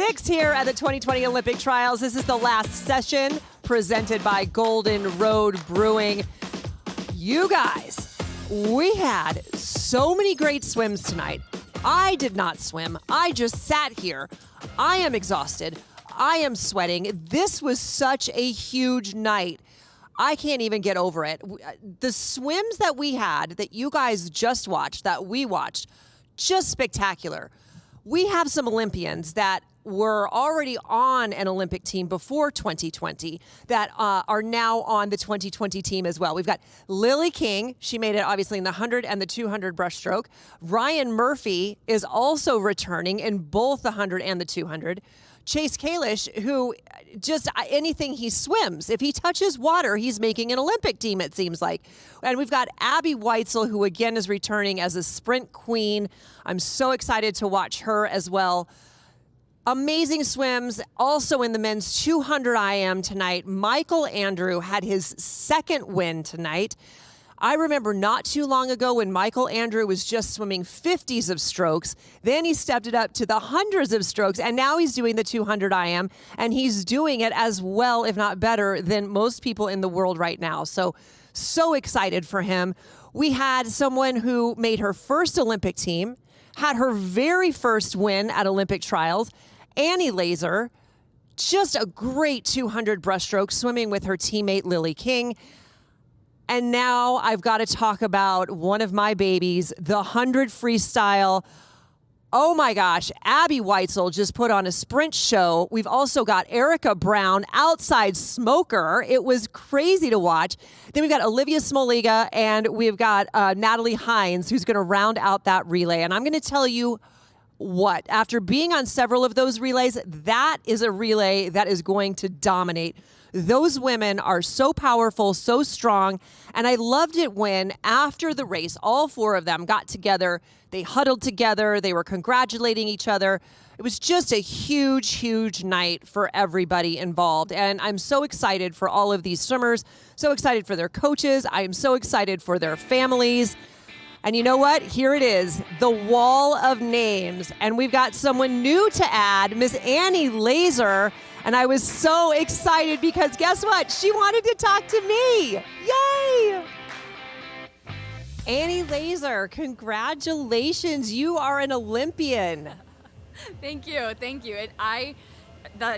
6 here at the 2020 Olympic Trials. This is the last session presented by Golden Road Brewing. You guys, we had so many great swims tonight. I did not swim. I just sat here. I am exhausted. I am sweating. This was such a huge night. I can't even get over it. The swims that we had, that you guys just watched, that we watched, just spectacular. We have some Olympians that were already on an Olympic team before 2020 that are now on the 2020 team as well. We've got Lilly King. She made it obviously in the 100 and the 200 breaststroke. Ryan Murphy is also returning in both the 100 and the 200. Chase Kalish, who just anything he swims, if he touches water, he's making an Olympic team, it seems like. And we've got Abby Weitzel, who again is returning as a sprint queen. I'm so excited to watch her as well. Amazing swims. Also in the men's 200 IM tonight, Michael Andrew had his second win tonight. I remember not too long ago when Michael Andrew was just swimming 50s of strokes. Then he stepped it up to the hundreds of strokes, and now he's doing the 200 IM, and he's doing it as well, if not better, than most people in the world right now. So excited for him. We had someone who made her first Olympic team, had her very first win at Olympic trials, Annie Lazor, just a great 200 breaststroke swimming with her teammate Lilly King. And now I've got to talk about one of my babies, the 100 freestyle. Oh my gosh, Abby Weitzel just put on a sprint show. We've also got Erica Brown, outside smoker. It was crazy to watch. Then we've got Olivia Smoliga, and we've got Natalie Hines, who's going to round out that relay. And I'm going to tell you what, after being on several of those relays, that is a relay that is going to dominate. Those women are so powerful, so strong, and I loved it when, after the race, all four of them got together, they huddled together, they were congratulating each other. It was just a huge, huge night for everybody involved, and I'm so excited for all of these swimmers, so excited for their coaches, I am so excited for their families. And you know what? Here it is, the wall of names. And we've got someone new to add, Miss Annie Lazor. And I was so excited because guess what? She wanted to talk to me. Yay! Annie Lazor, congratulations. You are an Olympian. Thank you. Thank you. I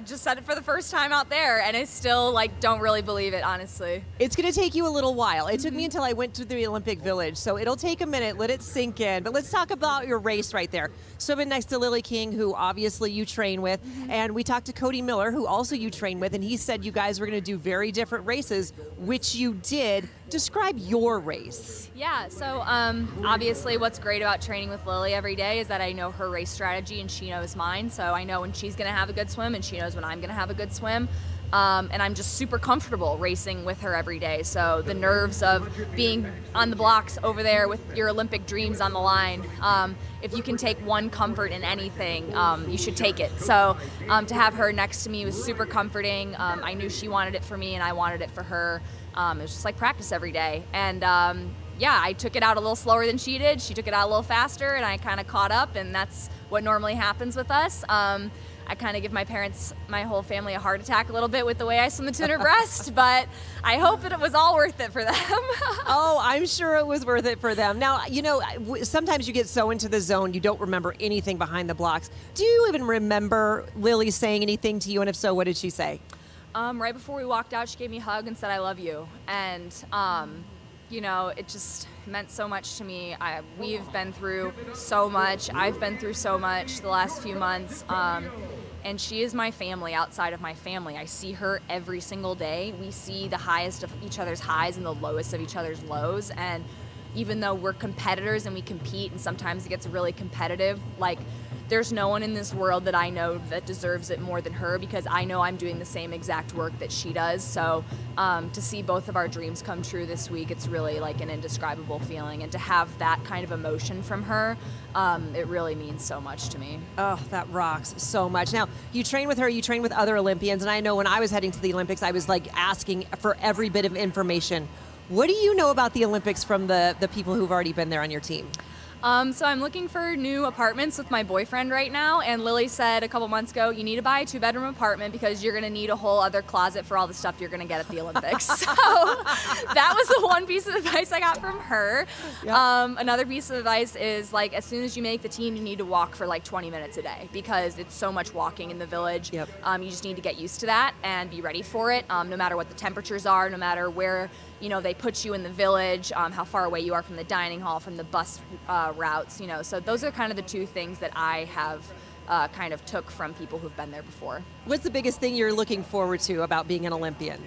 just said it for the first time out there, and I still don't really believe it, honestly. It's going to take you a little while. It took me until I went to the Olympic Village, so it'll take a minute. Let it sink in. But let's talk about your race right there. Swimming next to Lilly King, who obviously you train with, and we talked to Cody Miller, who also you train with, and he said you guys were going to do very different races, which you did. Describe your race. Yeah, so obviously what's great about training with Lilly every day is that I know her race strategy and she knows mine, so I know when she's going to have a good swim and she knows when I'm going to have a good swim. And I'm just super comfortable racing with her every day. So the nerves of being on the blocks over there with your Olympic dreams on the line, if you can take one comfort in anything, you should take it. So to have her next to me was super comforting. I knew she wanted it for me and I wanted it for her. It was just like practice every day. And yeah, I took it out a little slower than she did. She took it out a little faster and I kind of caught up, and that's what normally happens with us. I kind of give my parents, my whole family, a heart attack a little bit with the way I swim the 200 breast, but I hope that it was all worth it for them. Oh, I'm sure it was worth it for them. Now, you know, sometimes you get so into the zone, you don't remember anything behind the blocks. Do you even remember Lilly saying anything to you? And if so, what did she say? Right before we walked out, she gave me a hug and said, "I love you." And, you know, it just meant so much to me. We've been through so much. I've been through so much the last few months. And she is my family outside of my family. I see her every single day. We see the highest of each other's highs and the lowest of each other's lows. And even though we're competitors and we compete and sometimes it gets really competitive, there's no one in this world that I know that deserves it more than her, because I know I'm doing the same exact work that she does. So to see both of our dreams come true this week, it's really an indescribable feeling. And to have that kind of emotion from her, it really means so much to me. Oh, that rocks so much. Now, you train with her, you train with other Olympians, and I know when I was heading to the Olympics, I was asking for every bit of information. What do you know about the Olympics from the people who've already been there on your team? So I'm looking for new apartments with my boyfriend right now, and Lilly said a couple months ago, you need to buy a 2-bedroom apartment because you're gonna need a whole other closet for all the stuff you're gonna get at the Olympics. So that was the one piece of advice I got from her. Yep. Another piece of advice is, like, as soon as you make the team, you need to walk for like 20 minutes a day because it's so much walking in the village. Yep. You just need to get used to that and be ready for it, no matter what the temperatures are, no matter where they put you in the village, how far away you are from the dining hall, from the bus routes, So those are kind of the two things that I have kind of took from people who've been there before. What's the biggest thing you're looking forward to about being an Olympian?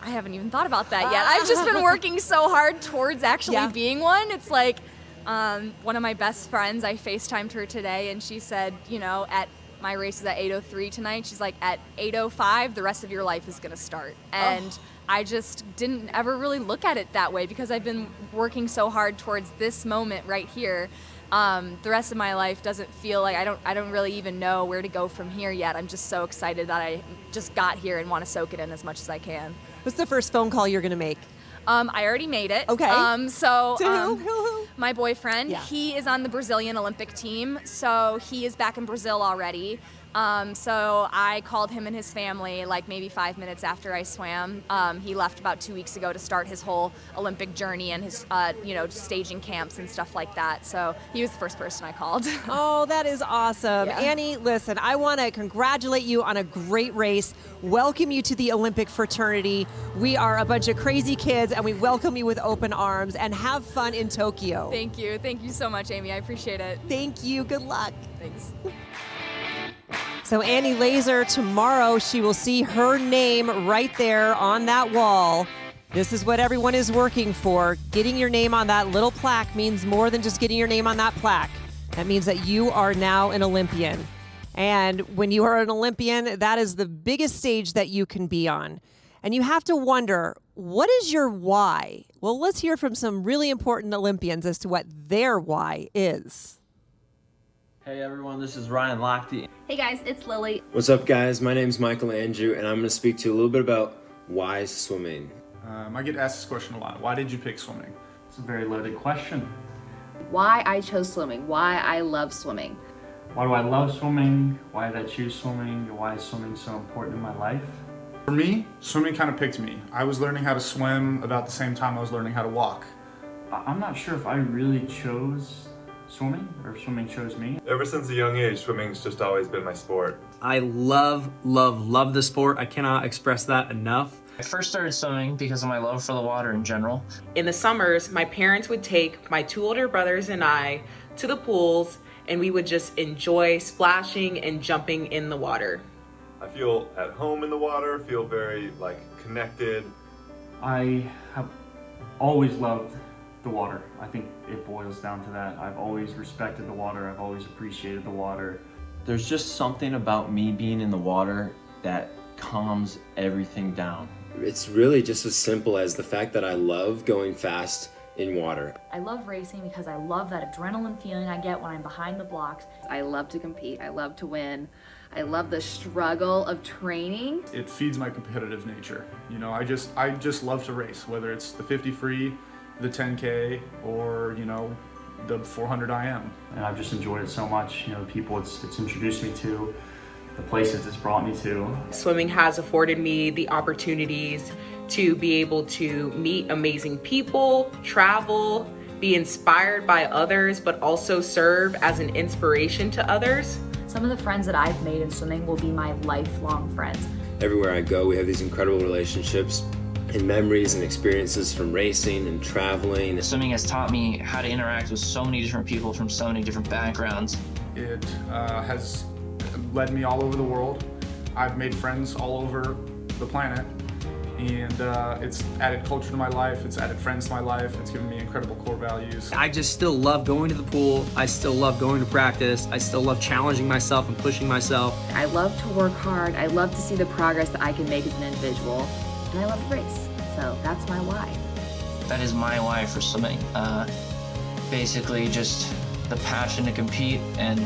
I haven't even thought about that yet. I've just been working so hard towards actually being one. It's like one of my best friends, I FaceTimed her today, and she said, at my race is at 8:03 tonight. She's like, at 8:05, the rest of your life is going to start. And I just didn't ever really look at it that way because I've been working so hard towards this moment right here. The rest of my life doesn't feel like I don't really even know where to go from here yet. I'm just so excited that I just got here and want to soak it in as much as I can. What's the first phone call you're going to make? I already made it. Okay. To who? My boyfriend. Yeah. He is on the Brazilian Olympic team, so he is back in Brazil already. So I called him and his family like maybe 5 minutes after I swam. He left about 2 weeks ago to start his whole Olympic journey and his, staging camps and stuff like that. So he was the first person I called. Oh, that is awesome. Yeah. Annie, listen, I want to congratulate you on a great race, welcome you to the Olympic fraternity. We are a bunch of crazy kids, and we welcome you with open arms, and have fun in Tokyo. Thank you. Thank you so much, Amy. I appreciate it. Thank you. Good luck. Thanks. So Annie Lazor, tomorrow she will see her name right there on that wall. This is what everyone is working for. Getting your name on that little plaque means more than just getting your name on that plaque. That means that you are now an Olympian. And when you are an Olympian, that is the biggest stage that you can be on. And you have to wonder, what is your why? Well, let's hear from some really important Olympians as to what their why is. Hey everyone, this is Ryan Lochte. Hey guys, it's Lilly. What's up guys, my name is Michael Andrew and I'm going to speak to you a little bit about why swimming. I get asked this question a lot. Why did you pick swimming? It's a very loaded question. Why I chose swimming, why I love swimming. Why do I love swimming? Why did I choose swimming? Why is swimming so important in my life? For me, swimming kind of picked me. I was learning how to swim about the same time I was learning how to walk. I'm not sure if I really chose swimming or if swimming chose me. Ever since a young age, swimming's just always been my sport. I love the sport. I cannot express that enough. I first started swimming because of my love for the water in general. In the summers, my parents would take my 2 older brothers and I to the pools, and we would just enjoy splashing and jumping in the water. I feel at home in the water, feel very connected. I have always loved the water. I think it boils down to that. I've always respected the water. I've always appreciated the water. There's just something about me being in the water that calms everything down. It's really just as simple as the fact that I love going fast in water. I love racing because I love that adrenaline feeling I get when I'm behind the blocks. I love to compete, I love to win. I love the struggle of training. It feeds my competitive nature. I just love to race, whether it's the 50 free, the 10K, or the 400 IM. And I've just enjoyed it so much. The people it's introduced me to, the places it's brought me to. Swimming has afforded me the opportunities to be able to meet amazing people, travel, be inspired by others, but also serve as an inspiration to others. Some of the friends that I've made in swimming will be my lifelong friends. Everywhere I go, we have these incredible relationships and memories and experiences from racing and traveling. Swimming has taught me how to interact with so many different people from so many different backgrounds. It has led me all over the world. I've made friends all over the planet, and it's added culture to my life, it's added friends to my life, it's given me incredible core values. I just still love going to the pool. I still love going to practice. I still love challenging myself and pushing myself. I love to work hard. I love to see the progress that I can make as an individual. And I love to race. So that's my why. That is my why for swimming. Basically just the passion to compete and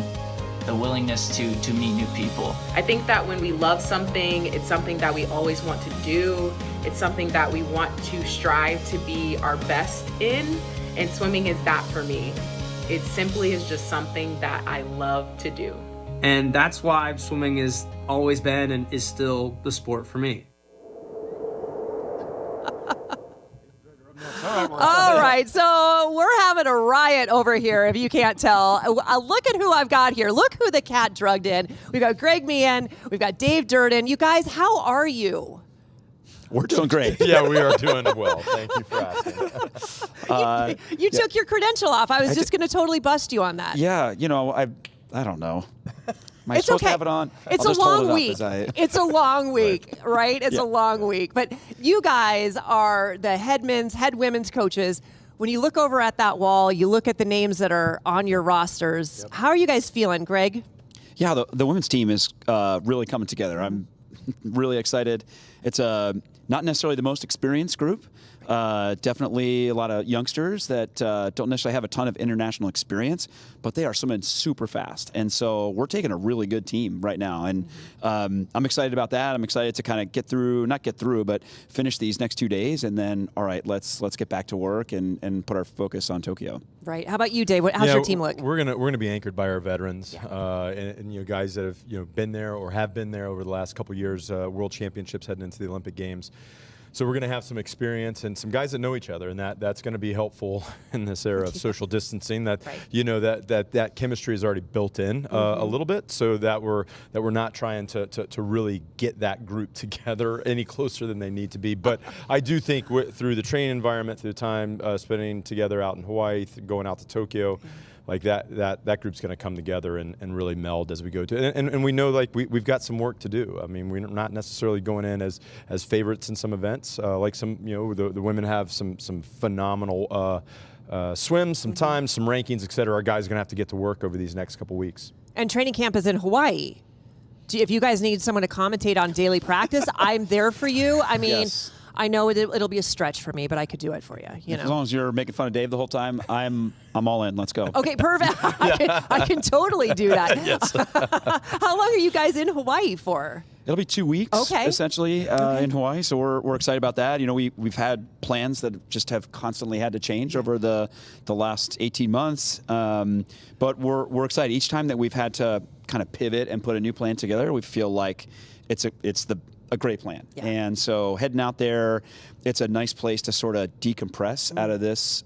the willingness to meet new people. I think that when we love something, it's something that we always want to do. It's something that we want to strive to be our best in. And swimming is that for me. It simply is just something that I love to do. And that's why swimming has always been and is still the sport for me. All right, so we're having a riot over here, if you can't tell. Look at who I've got here. Look who the cat drugged in. We've got Greg Meehan. We've got Dave Durden. You guys, how are you? We're doing great. Yeah, we are doing well. Thank you for asking. You took your credential off. I was just going to totally bust you on that. Yeah, I don't know. Am I It's supposed okay. to have it on? It's I'll a just hold long it up week. as I- It's a long week, right? It's Yeah. a long week. But you guys are the head women's coaches. When you look over at that wall, you look at the names that are on your rosters. Yep. How are you guys feeling, Greg? Yeah, the women's team is really coming together. I'm really excited. It's not necessarily the most experienced group. Definitely a lot of youngsters that don't necessarily have a ton of international experience, but they are swimming super fast. And so we're taking a really good team right now. And I'm excited about that. I'm excited to kind of not get through, but finish these next 2 days. And then, all right, let's get back to work and put our focus on Tokyo. Right. How about you, Dave? How's your team look? We're gonna be anchored by our veterans and guys that have been there or have been there over the last couple of years. World Championships heading into the Olympic Games. So we're going to have some experience and some guys that know each other, and that's going to be helpful in this era of social distancing. That right. that chemistry is already built in a little bit, so that we're not trying to really get that group together any closer than they need to be. But I do think through the training environment, through the time spending together out in Hawaii, going out to Tokyo. Like that group's going to come together and really meld as we go to, and we know we've got some work to do. I mean, we're not necessarily going in as favorites in some events. Like some, the women have some phenomenal swims, some times, some rankings, et cetera. Our guys are going to have to get to work over these next couple weeks. And training camp is in Hawaii. If you guys need someone to commentate on daily practice, I'm there for you. I mean. Yes. I know it'll be a stretch for me, but I could do it for you. As long as you're making fun of Dave the whole time, I'm all in. Let's go. Okay, perfect. I can totally do that. Yes. How long are you guys in Hawaii for? It'll be 2 weeks, essentially, in Hawaii. So we're excited about that. We've had plans that just have constantly had to change over the last 18 months. But we're excited. Each time that we've had to kind of pivot and put a new plan together, we feel like it's a great plan. Yeah. And so heading out there, it's a nice place to sort of decompress out of this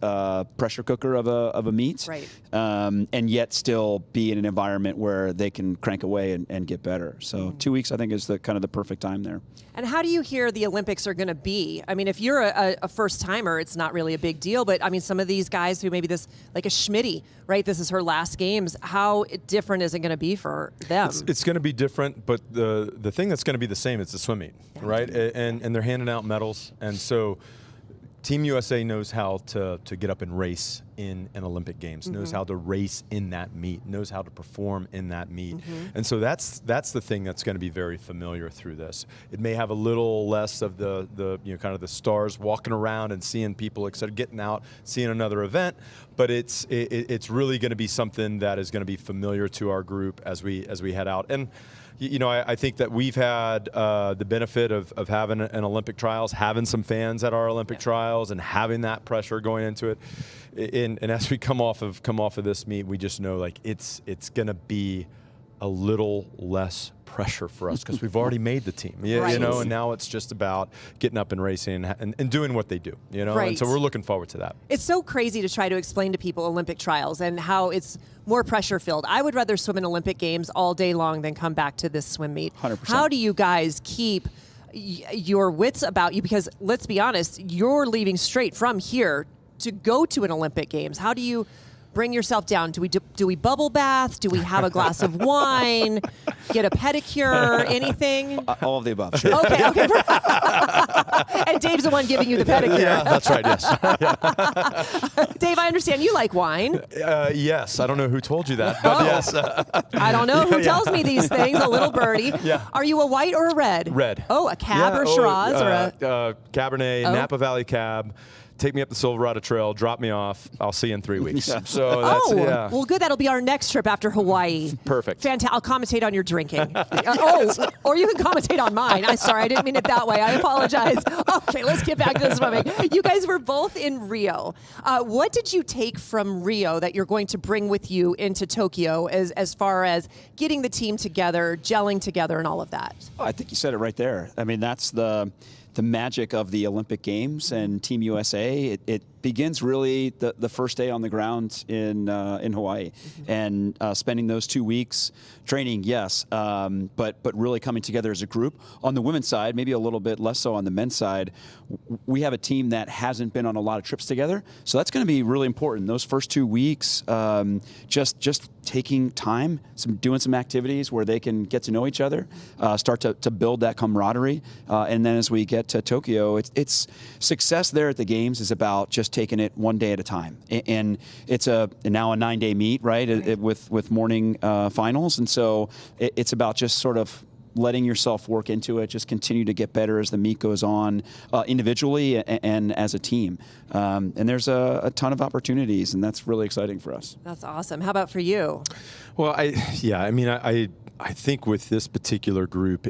pressure cooker of a meet, right. And yet still be in an environment where they can crank away and get better. So 2 weeks, I think, is the perfect time there. And how do you hear the Olympics are going to be? I mean, if you're a first-timer, it's not really a big deal. But, I mean, some of these guys who maybe like a Schmitty, right? This is her last games. How different is it going to be for them? It's going to be different, but the thing that's going to be the same is the swim meet, right? And they're handing out medals. And so Team USA knows how to get up and race in an Olympic Games, knows how to race in that meet, knows how to perform in that meet. And so that's the thing that's going to be very familiar through this. It may have a little less of the kind of the stars walking around and seeing people, etc., getting out, seeing another event, but it's really going to be something that is going to be familiar to our group as we head out. And I think that we've had the benefit of having an Olympic trials, having some fans at our Olympic trials, and having that pressure going into it. And as we come off of this meet, we just know it's going to be a little less pressure for us because we've already made the team, and now it's just about getting up and racing and doing what they do, Right. And so we're looking forward to that. It's so crazy to try to explain to people Olympic trials and how it's more pressure filled. I would rather swim in Olympic Games all day long than come back to this swim meet. 100%. How do you guys keep your wits about you? Because let's be honest, you're leaving straight from here to go to an Olympic Games. How do you bring yourself down? Do we bubble bath? Do we have a glass of wine? Get a pedicure? Anything? All of the above. Sure. Okay. And Dave's the one giving you the pedicure. Yeah, that's right. Yes. Dave, I understand you like wine. Yes. I don't know who told you that, but yes. I don't know who tells me these things. A little birdie. Yeah. Are you a white or a red? Red. Oh, a Cab or Shiraz or a Cabernet, Napa Valley Cab. take me up the Silverado Trail, drop me off. I'll see you in 3 weeks. So that's, well, good. That'll be our next trip after Hawaii. Perfect. Fantastic. I'll commentate on your drinking. Or you can commentate on mine. I'm sorry, I didn't mean it that way. I apologize. Okay, let's get back to the swimming. You guys were both in Rio. What did you take from Rio that you're going to bring with you into Tokyo as far as getting the team together, gelling together, and all of that? Oh, I think you said it right there. I mean, that's the magic of the Olympic Games and Team USA. It begins really the first day on the ground in Hawaii, and spending those 2 weeks training, yes, but really coming together as a group. On the women's side, maybe a little bit less so on the men's side, we have a team that hasn't been on a lot of trips together, so that's going to be really important. Those first 2 weeks, just taking time, doing some activities where they can get to know each other, start to build that camaraderie, and then as we get to Tokyo, it's success there at the Games is about just taking it one day at a time, and it's now a 9-day meet, right? With morning finals, and so it's about just sort of letting yourself work into it, just continue to get better as the meet goes on, individually and as a team. And there's a ton of opportunities, and that's really exciting for us. That's awesome. How about for you? Well, I think with this particular group,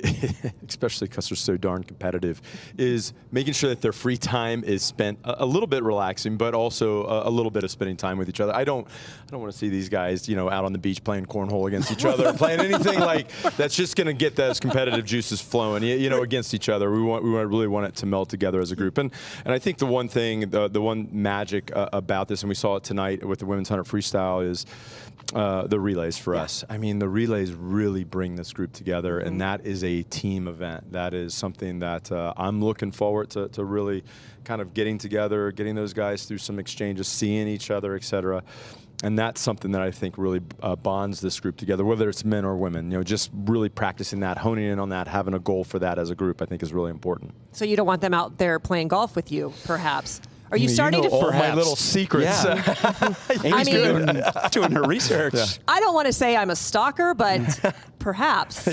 especially because they're so darn competitive, is making sure that their free time is spent a little bit relaxing, but also a little bit of spending time with each other. I don't want to see these guys, out on the beach playing cornhole against each other, playing anything like that's just going to get those competitive juices flowing, against each other. We really want it to meld together as a group. And I think the one thing, the one magic about this, and we saw it tonight with the women's 100 freestyle, is the relays for us. I mean, the relays really bring this group together, and that is a team event. That is something that I'm looking forward to really kind of getting together, getting those guys through some exchanges, seeing each other, et cetera. And that's something that I think really bonds this group together, whether it's men or women. Just really practicing that, honing in on that, having a goal for that as a group, I think is really important. So you don't want them out there playing golf with you, perhaps? Are you starting to all my little secrets? Yeah. Amy's doing her research. Yeah. I don't want to say I'm a stalker, but perhaps.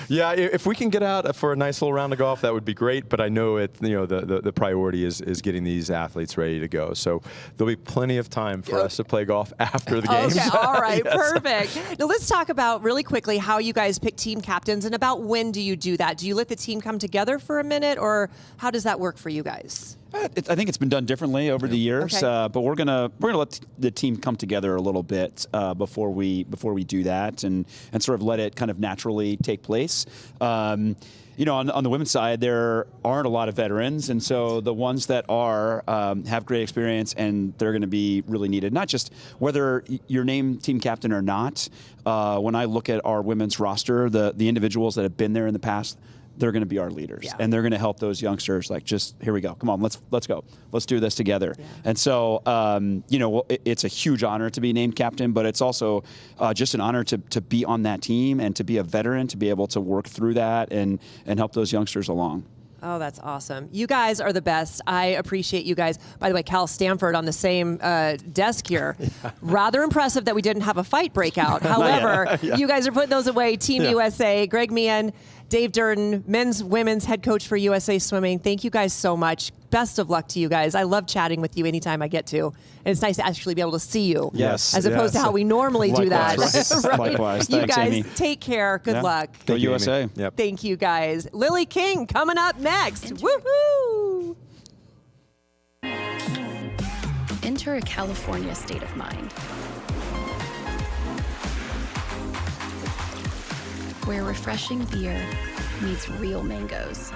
Yeah, if we can get out for a nice little round of golf, that would be great. But I know the priority is getting these athletes ready to go. So there'll be plenty of time for us to play golf after the games. Okay, all right, Yes. perfect. Now let's talk about really quickly how you guys pick team captains and about when do you do that? Do you let the team come together for a minute, or how does that work for you guys? I think it's been done differently over the years, Okay. but we're gonna let the team come together a little bit before we do that, and sort of let it kind of naturally take place. On the women's side, there aren't a lot of veterans, and so the ones that are have great experience, and they're going to be really needed. Not just whether you're named team captain or not. When I look at our women's roster, the individuals that have been there in the past, they're going to be our leaders, and they're going to help those youngsters. Like, just here we go. Come on, let's go. Let's do this together. Yeah. And so, it's a huge honor to be named captain, but it's also just an honor to be on that team and to be a veteran, to be able to work through that and help those youngsters along. Oh, that's awesome. You guys are the best. I appreciate you guys. By the way, Cal Stanford on the same desk here. Yeah. Rather impressive that we didn't have a fight break out. However, you guys are putting those away. Team USA, Greg Meehan, Dave Durden, men's, women's head coach for USA Swimming. Thank you guys so much. Best of luck to you guys. I love chatting with you anytime I get to. And it's nice to actually be able to see you. Yes. As opposed to how we normally do that. Right? Likewise. You Thanks, guys, Amy. take care. Good luck. Go USA. Yep. Thank you, guys. Lilly King coming up next. Woohoo! Enter a California state of mind, where refreshing beer meets real mangoes.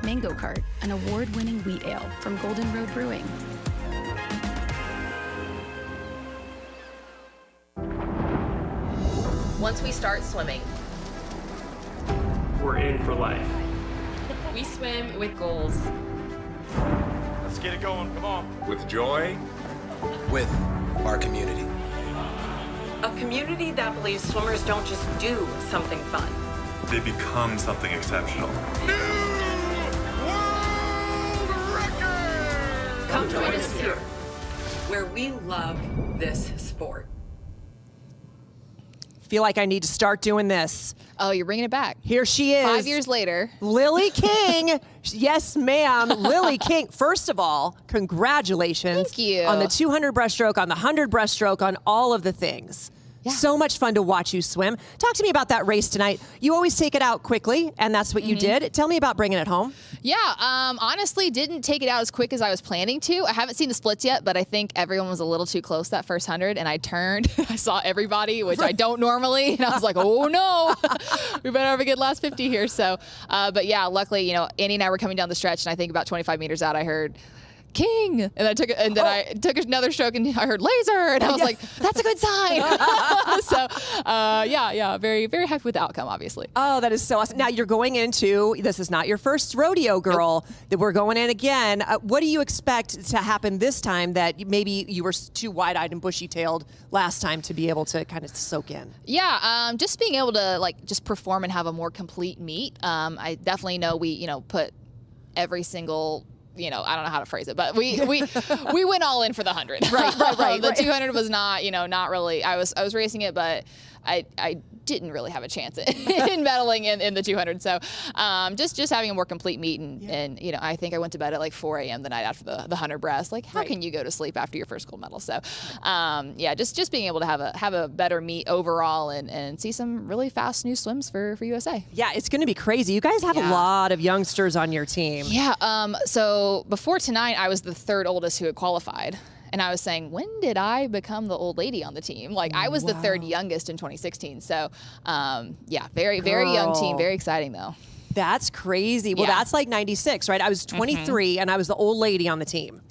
Mango Cart, an award-winning wheat ale from Golden Road Brewing. Once we start swimming, we're in for life. we swim with goals. Let's get it going, come on. With joy. With our community. A community that believes swimmers don't just do something fun. They become something exceptional. Come join us here, where we love this sport. Feel like I need to start doing this. Oh, you're bringing it back. Here she is. 5 years later. Lilly King. Yes, ma'am. Lilly King. First of all, congratulations. Thank you. On the 200 breaststroke, on the 100 breaststroke, on all of the things. Yeah. So much fun to watch you swim. Talk to me about that race tonight. You always take it out quickly, and that's what you did. Tell me about bringing it home. Yeah, honestly, didn't take it out as quick as I was planning to. I haven't seen the splits yet, but I think everyone was a little too close that first 100, and I turned. I saw everybody, which I don't normally, and I was like, oh no, we better have a good last 50 here. So, but yeah, luckily, Annie and I were coming down the stretch, and I think about 25 meters out, I heard King, and I took another stroke, and I heard laser, and I was like, that's a good sign. So, yeah, very, very happy with the outcome, obviously. Oh, that is so awesome. Now you're going into, this is not your first rodeo, girl. That we're going in again. What do you expect to happen this time that maybe you were too wide-eyed and bushy-tailed last time to be able to kind of soak in? Yeah, just being able to just perform and have a more complete meet. I definitely know we, put every single, I don't know how to phrase it, but we went all in for the 100. Right. The 200 was not, not really. I was racing it, but I didn't really have a chance in medaling in the 200. So just having a more complete meet, and I think I went to bed at like 4 a.m. the night after the 100 breast. Like, how can you go to sleep after your first gold medal? So yeah, just being able to have a better meet overall, and see some really fast new swims for USA. Yeah, it's going to be crazy. You guys have a lot of youngsters on your team. Yeah. So before tonight, I was the third oldest who had qualified. And I was saying, when did I become the old lady on the team? Like, I was the third youngest in 2016. So, yeah, very, very young team. Very exciting, though. That's crazy. Well, that's like 96, right? I was 23, and I was the old lady on the team.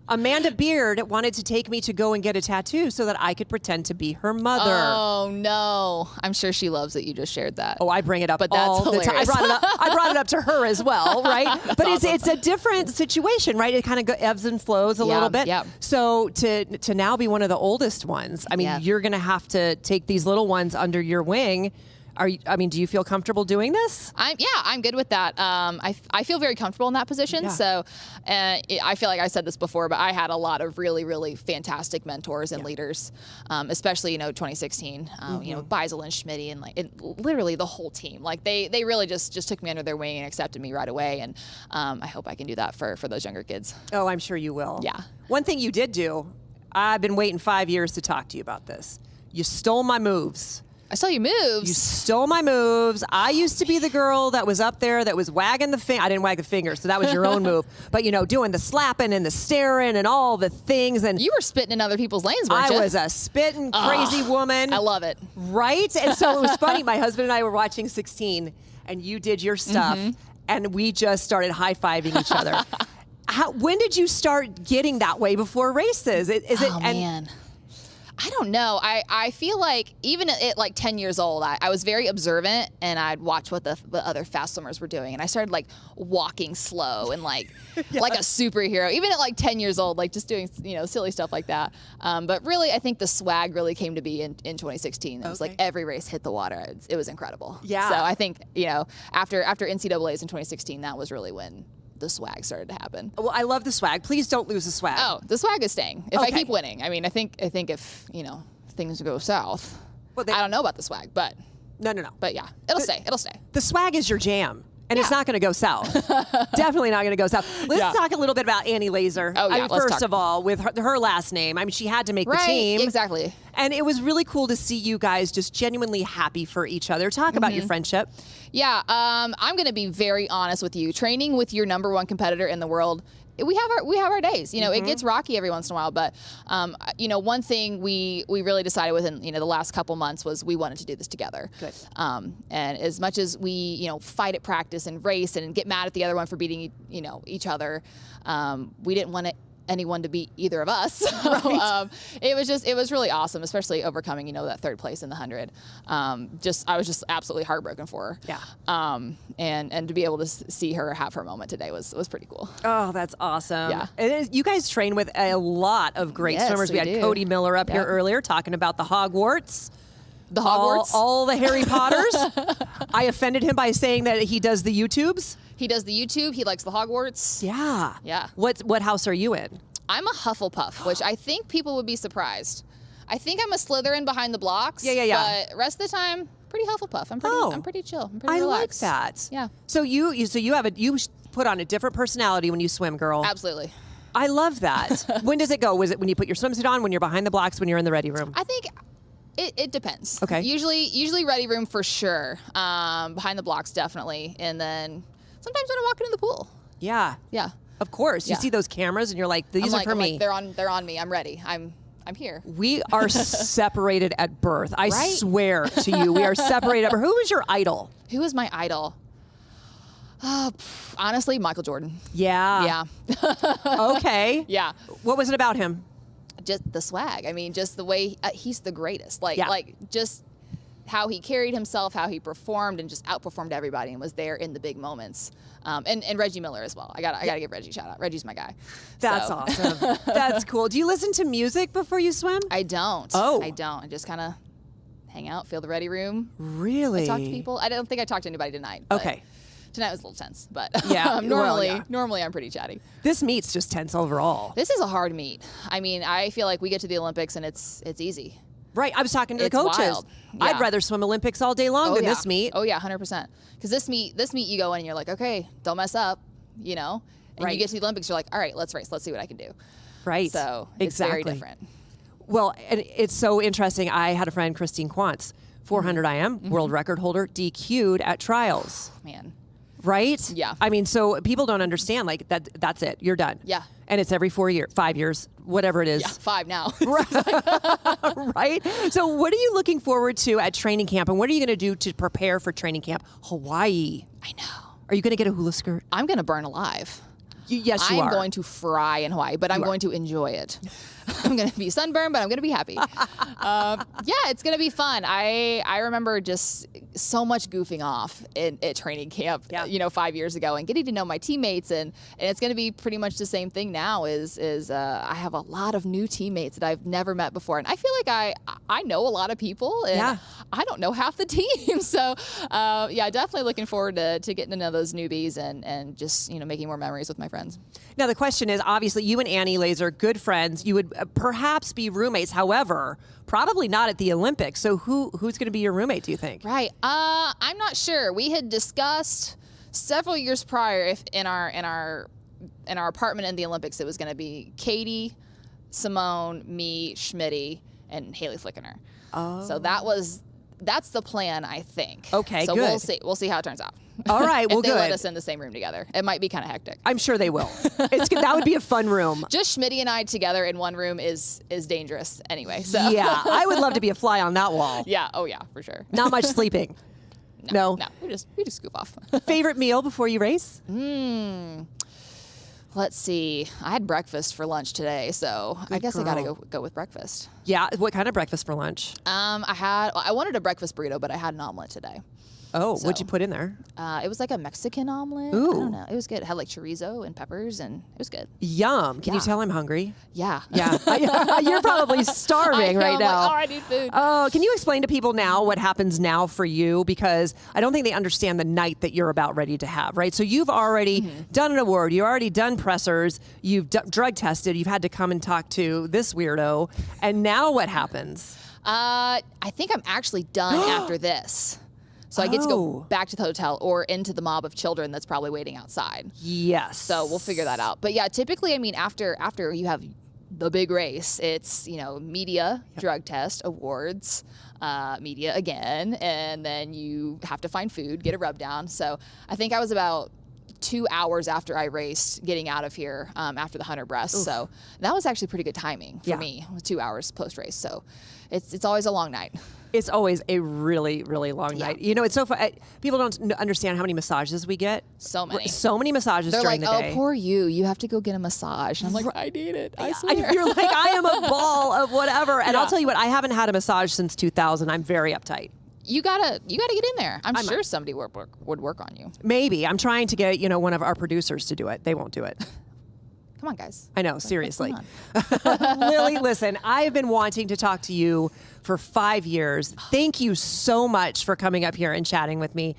Amanda Beard wanted to take me to go and get a tattoo so that I could pretend to be her mother. Oh, no. I'm sure she loves that you just shared that. Oh, I bring it up but that's all hilarious. the time. I brought it up to her as well, right? But awesome. it's a different situation, right? It kind of ebbs and flows a little bit. Yeah. So to now be one of the oldest ones, I mean, you're going to have to take these little ones under your wing. Do you feel comfortable doing this? I'm good with that. I feel very comfortable in that position. So I feel like I said this before, but I had a lot of really, really fantastic mentors and leaders, especially, 2016, Beisel and Schmitty, and literally the whole team. Like they really just took me under their wing and accepted me right away. And I hope I can do that for those younger kids. Oh, I'm sure you will. Yeah. One thing you did do, I've been waiting 5 years to talk to you about this. You stole my moves. I saw your moves. You stole my moves. I used to be the girl that was up there that was wagging the finger. I didn't wag the finger, so that was your own move. But, doing the slapping and the staring and all the things. And you were spitting in other people's lanes, weren't you? I was a spitting crazy woman. I love it. Right? And so it was funny. My husband and I were watching 16, and you did your stuff, and we just started high-fiving each other. When did you start getting that way before races? Man. I don't know. I feel like even at like 10 years old, I was very observant, and I'd watch what the other fast swimmers were doing. And I started like walking slow and like like a superhero, even at like 10 years old, like just doing, silly stuff like that. But really, I think the swag really came to be in 2016. It was like every race hit the water. It was incredible. Yeah. So I think, after NCAAs in 2016, that was really when the swag started to happen. Well, I love the swag. Please don't lose the swag. Oh, the swag is staying. If I keep winning. I mean, I think if, things go south, I don't know about the swag, but no. But yeah, it'll stay. It'll stay. The swag is your jam. And it's not going to go south. Definitely not going to go south. Let's talk a little bit about Annie Lazor. Oh, yeah, first of all, with her last name. I mean, she had to make the team. Exactly. And it was really cool to see you guys just genuinely happy for each other. Talk about your friendship. Yeah, I'm going to be very honest with you. Training with your number one competitor in the world, we have our days. It gets rocky every once in a while, but one thing we really decided within the last couple months was we wanted to do this together. Good. And as much as we fight at practice and race and get mad at the other one for beating each other, we didn't want anyone to beat either of us. Right. It was really awesome, especially overcoming that third place in the 100. I was just absolutely heartbroken for her. Yeah. And to be able to see her have her moment today was pretty cool. Oh, that's awesome. Yeah. You guys train with a lot of great swimmers. We had Cody Miller up here earlier talking about the Hogwarts. The Hogwarts? All the Harry Potters. I offended him by saying that he does the YouTubes. He does the YouTube. He likes the Hogwarts. Yeah. Yeah. What house are you in? I'm a Hufflepuff, which I think people would be surprised. I think I'm a Slytherin behind the blocks. Yeah. But rest of the time, pretty Hufflepuff. I'm pretty chill. I'm pretty I relaxed. like that. Yeah. So you put on a different personality when you swim, girl. Absolutely. I love that. When does it go? Was it when you put your swimsuit on, when you're behind the blocks, when you're in the ready room? I think it depends. Okay. Usually ready room for sure. Behind the blocks definitely, and then sometimes when I walk into the pool. Yeah. Yeah. Of course. You Yeah. see those cameras and you're like, these are for me. They're on me. I'm ready. I'm here. We are separated at birth. I Right? swear to you, we are separated at birth. Who is your idol? Who is my idol? Honestly, Michael Jordan. Yeah. Yeah. Okay. Yeah. What was it about him? Just the swag. I mean, just the way he's the greatest. Like just how he carried himself, how he performed, and just outperformed everybody and was there in the big moments. And Reggie Miller as well. I gotta give Reggie a shout out. Reggie's my guy. That's So. awesome. That's cool. Do you listen to music before you swim? I don't. Oh. I don't. I just kind of hang out, feel the ready room. Really? I talk to people. I don't think I talked to anybody tonight. but Okay. Tonight was a little tense, but Yeah, normally I'm pretty chatty. This meet's just tense overall. This is a hard meet. I mean, I feel like we get to the Olympics and it's easy. Right. I was talking to the It's coaches. wild. I'd Yeah. rather swim Olympics all day long than yeah. this meet. Oh yeah, 100%. Because this meet you go in and you're like, okay, don't mess up, you know. And Right. you get to the Olympics, you're like, all right, let's race. Let's see what I can do. Right. So it's very different. Well, and it's so interesting. I had a friend, Christine Quantz, 400 IM, world record holder, DQ'd at trials. Man. Right? Yeah. I mean, so people don't understand, like, that's it. You're done. Yeah. And it's every 5 years, whatever it is. Yeah, 5 now. Right? So what are you looking forward to at training camp, and what are you going to do to prepare for training camp? Hawaii. I know. Are you going to get a hula skirt? I'm going to burn alive. Yes, you are. I'm going to fry in Hawaii, but I'm going to enjoy it. I'm going to be sunburned, but I'm going to be happy. Yeah, it's going to be fun. I remember just so much goofing off at training camp, 5 years ago, and getting to know my teammates, and it's going to be pretty much the same thing now. Is I have a lot of new teammates that I've never met before, and I feel like I know a lot of people, and I don't know half the team. So definitely looking forward to getting to know those newbies and just making more memories with my friends. Now, the question is, obviously, you and Annie Lazor, good friends. You would perhaps be roommates. However, probably not at the Olympics. So who's going to be your roommate, do you think? Right. I'm not sure. We had discussed several years prior if in our apartment in the Olympics it was going to be Katie, Simone, me, Schmitty, and Haley Flickener. Oh. So that's the plan, I think. Okay, so good. We'll see how it turns out. All right, well, if they let good. us in the same room together. It might be kind of hectic. I'm sure they will. That would be a fun room. Just Schmitty and I together in one room is dangerous anyway. So Yeah, I would love to be a fly on that wall. Yeah, oh yeah, for sure. Not much sleeping. No. we just goof off. Favorite meal before you race? Let's see. I had breakfast for lunch today, so I guess I gotta go with breakfast. Yeah, what kind of breakfast for lunch? I wanted a breakfast burrito, but I had an omelet today. Oh, what'd you put in there? It was like a Mexican omelet. Ooh. I don't know. It was good. It had like chorizo and peppers, and it was good. Yum. Can you tell I'm hungry? Yeah. Yeah. You're probably starving right now. I need food. Oh, can you explain to people now what happens now for you? Because I don't think they understand the night that you're about ready to have, right? So you've already done an award. You've already done pressers. You've drug tested. You've had to come and talk to this weirdo. And now what happens? I think I'm actually done after this. So I get to go back to the hotel or into the mob of children that's probably waiting outside. Yes. So we'll figure that out. But yeah, typically, I mean, after you have the big race, it's, media, drug test, awards, media again, and then you have to find food, get a rub down. So I think I was about 2 hours after I raced getting out of here after the 100 breast. Oof. So that was actually pretty good timing for me, 2 hours post race. So it's always a long night. It's always a really, really long night. It's so fun. People don't understand how many massages we get. So many. So many massages They're during like, the day. oh, poor you. You have to go get a massage. And I'm like, I need it. I swear. You're like, I am a ball of whatever. And I'll tell you what, I haven't had a massage since 2000. I'm very uptight. You gotta get in there. I'm sure somebody would work on you. Maybe. I'm trying to get, one of our producers to do it. They won't do it. Come on, guys. I know, seriously. Lilly, listen, I have been wanting to talk to you for 5 years. Thank you so much for coming up here and chatting with me.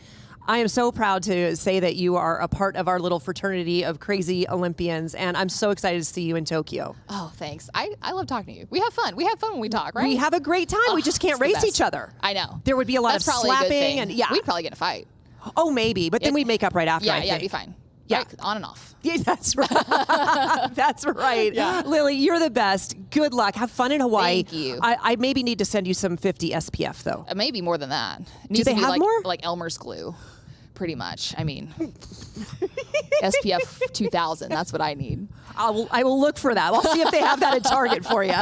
I am so proud to say that you are a part of our little fraternity of crazy Olympians, and I'm so excited to see you in Tokyo. Oh, thanks. I love talking to you. We have fun. We have fun when we talk, right? We have a great time. We just can't race each other. I know. There would be a lot That's of probably a good slapping, thing. and yeah, We'd probably get in a fight. Oh, maybe, but then we'd make up right after. I Yeah, think. it'd be fine. Yeah. Right? On and off. Yeah, that's right. That's right. Yeah. Lily, you're the best. Good luck. Have fun in Hawaii. Thank you. I maybe need to send you some 50 SPF, though. Maybe more than that. It Do needs they to be have like, more? Like Elmer's glue, pretty much. I mean, SPF 2000. That's what I need. I will look for that. I'll see if they have that at Target for you.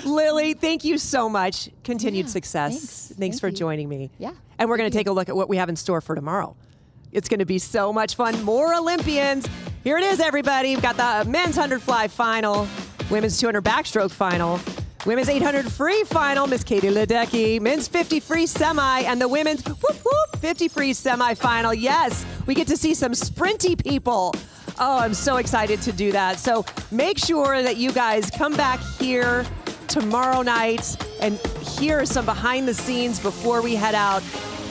Lily, thank you so much. Continued success. Thanks for joining me. Yeah. And we're going to take a look at what we have in store for tomorrow. It's going to be so much fun. More Olympians. Here it is, everybody. We've got the men's 100 fly final, women's 200 backstroke final, women's 800 free final, Miss Katie Ledecky, men's 50 free semi, and the women's 50 free semifinal. Yes, we get to see some sprinty people. Oh, I'm so excited to do that. So make sure that you guys come back here tomorrow night and hear some behind the scenes before we head out.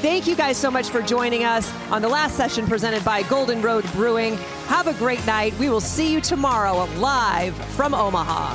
Thank you guys so much for joining us on the last session presented by Golden Road Brewing. Have a great night. We will see you tomorrow live from Omaha.